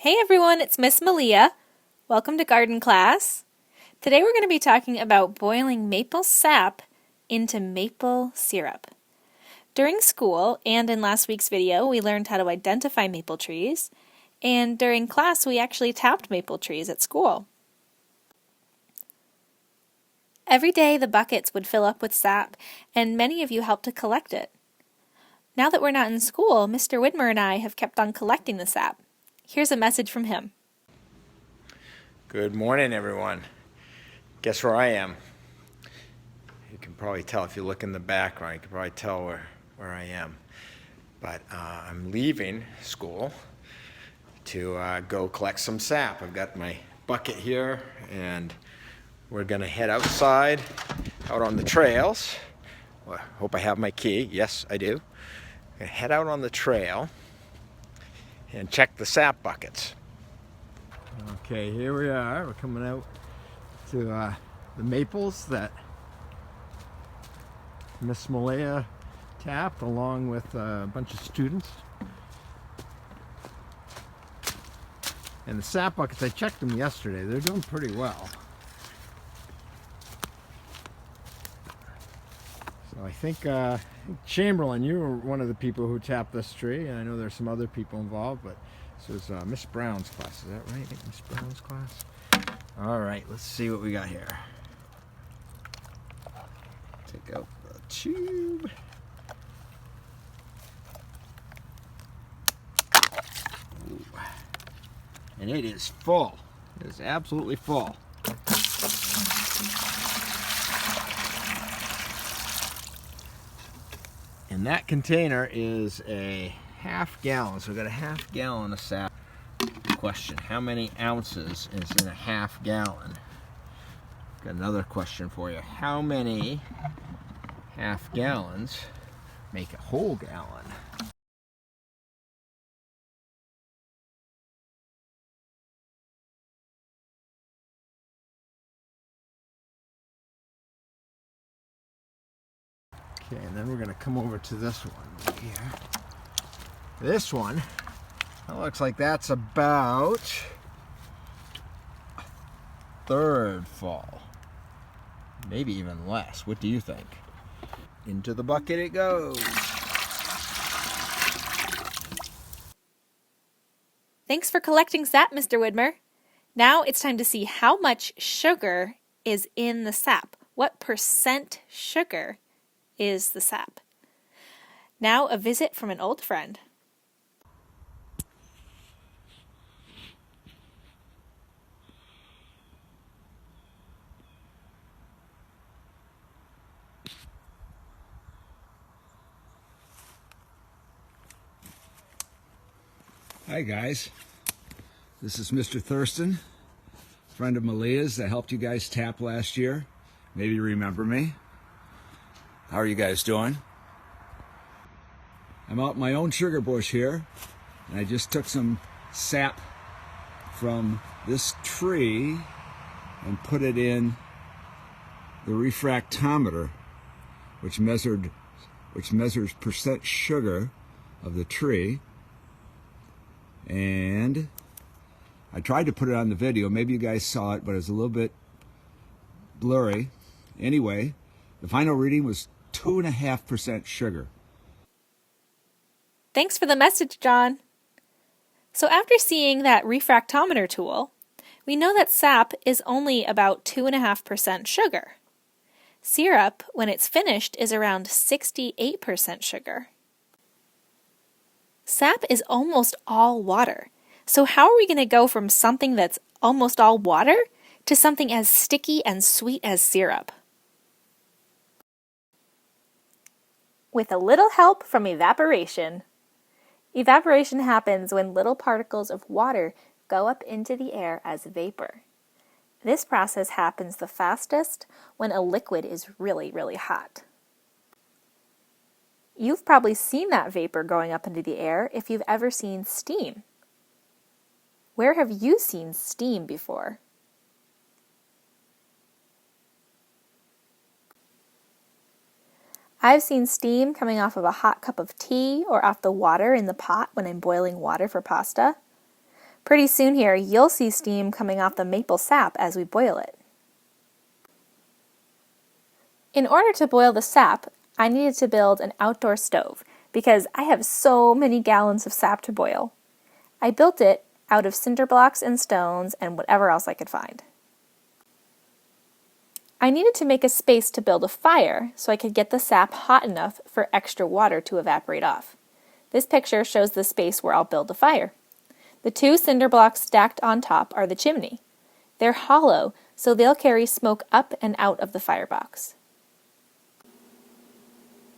Hey everyone, it's Miss Malia. Welcome to garden class. Today we're going to be talking about boiling maple sap into maple syrup. During school and in last week's video, we learned how to identify maple trees, and during class we actually tapped maple trees at school. Every day the buckets would fill up with sap, and many of you helped to collect it. Now that we're not in school, Mr. Widmer and I have kept on collecting the sap. Here's a message from him. Good morning, everyone. Guess where I am? You can probably tell if you look in the background. You can probably tell where I am. But I'm leaving school to go collect some sap. I've got my bucket here, and we're gonna head outside, out on the trails. Well, I hope I have my key. Yes, I do. I'm gonna head out on the trail and check the sap buckets. Okay, here we are. We're coming out to the maples that Miss Malia tapped along with a bunch of students. And the sap buckets, I checked them yesterday. They're doing pretty well. So I think Chamberlain, you were one of the people who tapped this tree, and I know there's some other people involved, but this was Miss Brown's class. Is that right? I think Miss Brown's class. All right, let's see what we got here. Take out the tube. Ooh. And it is full. It is absolutely full. And that container is a half-gallon, so we've got a half-gallon of sap. Question, how many ounces is in a half-gallon? Got another question for you. How many half-gallons make a whole gallon? Okay, and then we're going to come over to this one here. This one, that looks like that's about a third full. Maybe even less. What do you think? Into the bucket it goes. Thanks for collecting sap, Mr. Widmer. Now it's time to see how much sugar is in the sap. What percent sugar is the sap? Now a visit from an old friend. Hi guys, this is Mr. Thurston, friend of Malia's that helped you guys tap last year. Maybe you remember me. How are you guys doing? I'm out in my own sugar bush here, and I just took some sap from this tree and put it in the refractometer, which measures percent sugar of the tree. And I tried to put it on the video. Maybe you guys saw it, but it was a little bit blurry. Anyway, the final reading was 2.5% sugar. Thanks for the message, John. So after seeing that refractometer tool, we know that sap is only about 2.5% sugar. Syrup, when it's finished, is around 68% sugar. Sap is almost all water. So how are we going to go from something that's almost all water to something as sticky and sweet as syrup? With a little help from evaporation. Evaporation happens when little particles of water go up into the air as vapor. This process happens the fastest when a liquid is really, really hot. You've probably seen that vapor going up into the air if you've ever seen steam. Where have you seen steam before? I've seen steam coming off of a hot cup of tea or off the water in the pot when I'm boiling water for pasta. Pretty soon here, you'll see steam coming off the maple sap as we boil it. In order to boil the sap, I needed to build an outdoor stove because I have so many gallons of sap to boil. I built it out of cinder blocks and stones and whatever else I could find. I needed to make a space to build a fire so I could get the sap hot enough for extra water to evaporate off. This picture shows the space where I'll build the fire. The 2 cinder blocks stacked on top are the chimney. They're hollow, so they'll carry smoke up and out of the firebox.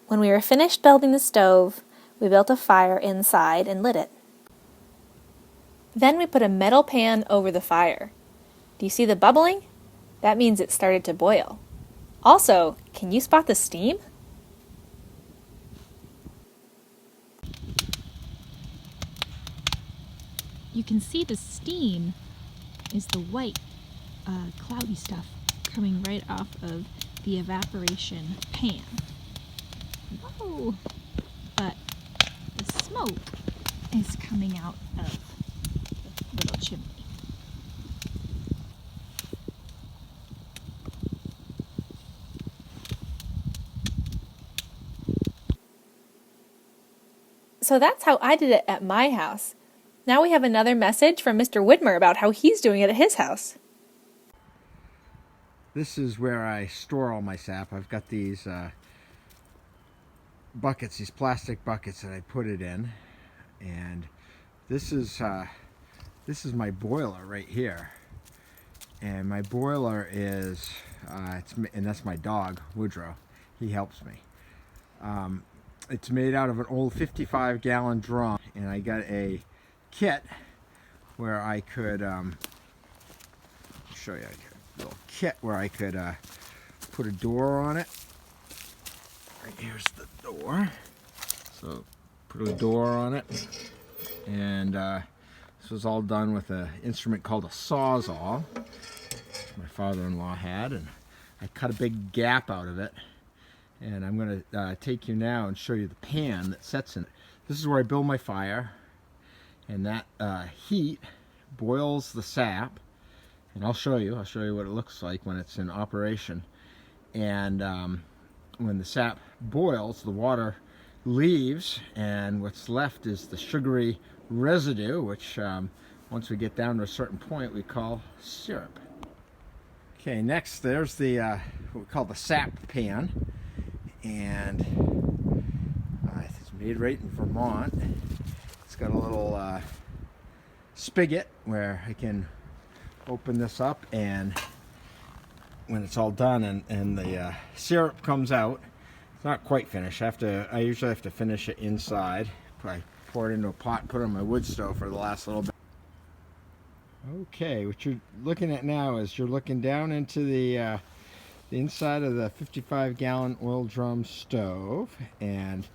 When we were finished building the stove, we built a fire inside and lit it. Then we put a metal pan over the fire. Do you see the bubbling? That means it started to boil. Also, can you spot the steam? You can see the steam is the white, cloudy stuff coming right off of the evaporation pan. Whoa! But the smoke is coming out of the little chimney. So that's how I did it at my house. Now we have another message from Mr. Widmer about how he's doing it at his house. This is where I store all my sap. I've got these buckets, these plastic buckets that I put it in, and this is my boiler right here. And my boiler is, and that's my dog, Woodrow. He helps me. It's made out of an old 55-gallon drum, and I got a kit where I could show you a little kit where I could put a door on it. Right here's the door. So put a door on it, and this was all done with an instrument called a sawzall, which my father-in-law had, and I cut a big gap out of it. And I'm going to take you now and show you the pan that sets in it. This is where I build my fire, and that heat boils the sap, and I'll show you what it looks like when it's in operation. And when the sap boils, the water leaves, and what's left is the sugary residue, which once we get down to a certain point we call syrup. Okay, next there's the what we call the sap pan. And it's made right in Vermont. It's got a little spigot where I can open this up, and when it's all done and the syrup comes out, it's not quite finished. I usually have to finish it inside. I pour it into a pot and put it on my wood stove for the last little bit. Okay, what you're looking at now is you're looking down into the inside of the 55-gallon oil drum stove, and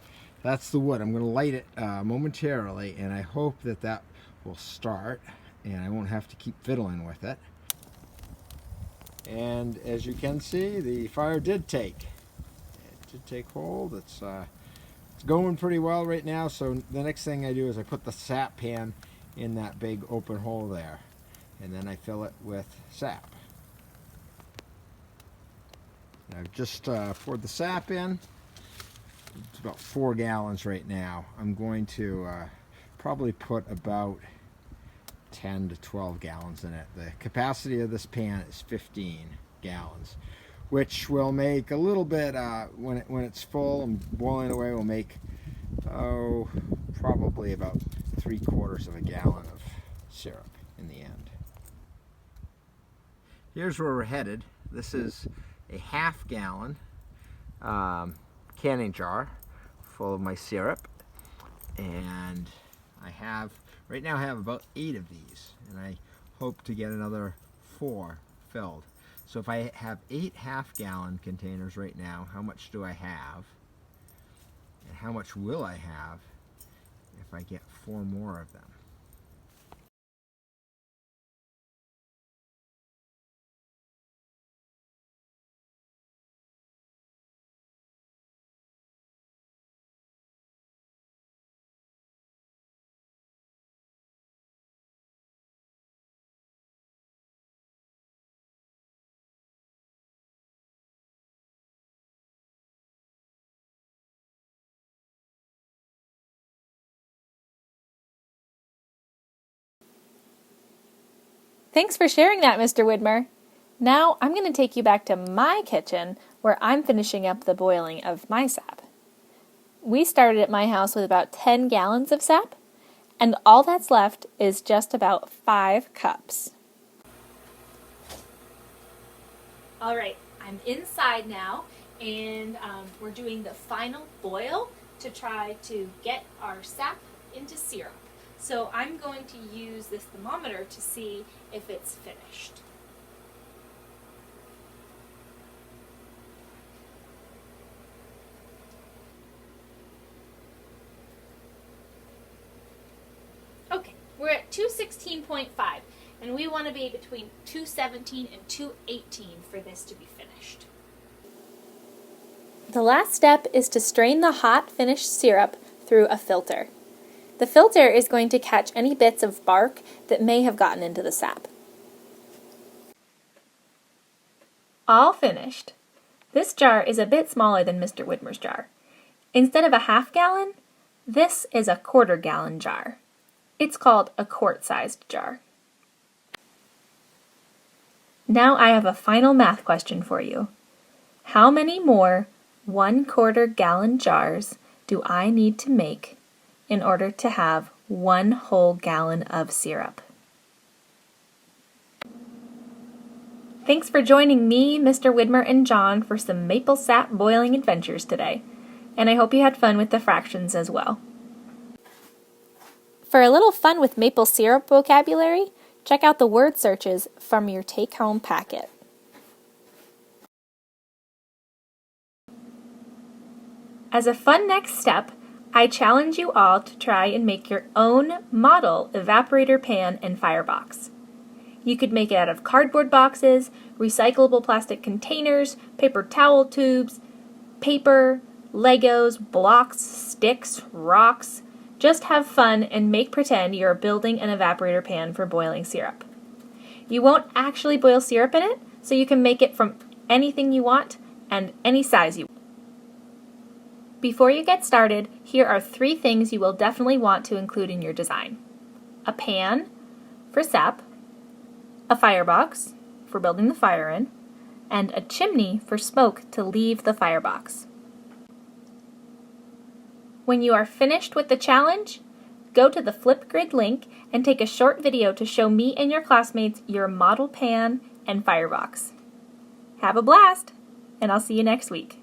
that's the wood. I'm going to light it momentarily, and I hope that will start and I won't have to keep fiddling with it. And as you can see, the fire did take hold. It's going pretty well right now. So the next thing I do is I put the sap pan in that big open hole there, and then I fill it with sap. I've just poured the sap in. It's about 4 gallons right now. I'm going to probably put about 10 to 12 gallons in it. The capacity of this pan is 15 gallons, which will make a little bit, when it's full and boiling away, will make, probably about 3/4 of a gallon of syrup in the end. Here's where we're headed. This is a 1/2 gallon canning jar full of my syrup, and right now I have about 8 of these, and I hope to get another 4 filled. So if I have 8 1/2-gallon containers right now, how much do I have, and how much will I have if I get 4 more of them? Thanks for sharing that, Mr. Widmer. Now I'm going to take you back to my kitchen where I'm finishing up the boiling of my sap. We started at my house with about 10 gallons of sap, and all that's left is just about 5 cups. All right, I'm inside now, and we're doing the final boil to try to get our sap into syrup. So I'm going to use this thermometer to see if it's finished. Okay, we're at 216.5, and we want to be between 217 and 218 for this to be finished. The last step is to strain the hot finished syrup through a filter. The filter is going to catch any bits of bark that may have gotten into the sap. All finished. This jar is a bit smaller than Mr. Widmer's jar. Instead of a half gallon, this is a 1/4 gallon jar. It's called a quart-sized jar. Now I have a final math question for you. How many more 1/4 gallon jars do I need to make in order to have 1 whole gallon of syrup? Thanks for joining me, Mr. Widmer, and John for some maple sap boiling adventures today, and I hope you had fun with the fractions as well. For a little fun with maple syrup vocabulary, check out the word searches from your take-home packet. As a fun next step, I challenge you all to try and make your own model evaporator pan and firebox. You could make it out of cardboard boxes, recyclable plastic containers, paper towel tubes, paper, Legos, blocks, sticks, rocks. Just have fun and make pretend you're building an evaporator pan for boiling syrup. You won't actually boil syrup in it, so you can make it from anything you want and any size you want. Before you get started, here are 3 things you will definitely want to include in your design. A pan for sap, a firebox for building the fire in, and a chimney for smoke to leave the firebox. When you are finished with the challenge, go to the Flipgrid link and take a short video to show me and your classmates your model pan and firebox. Have a blast, and I'll see you next week.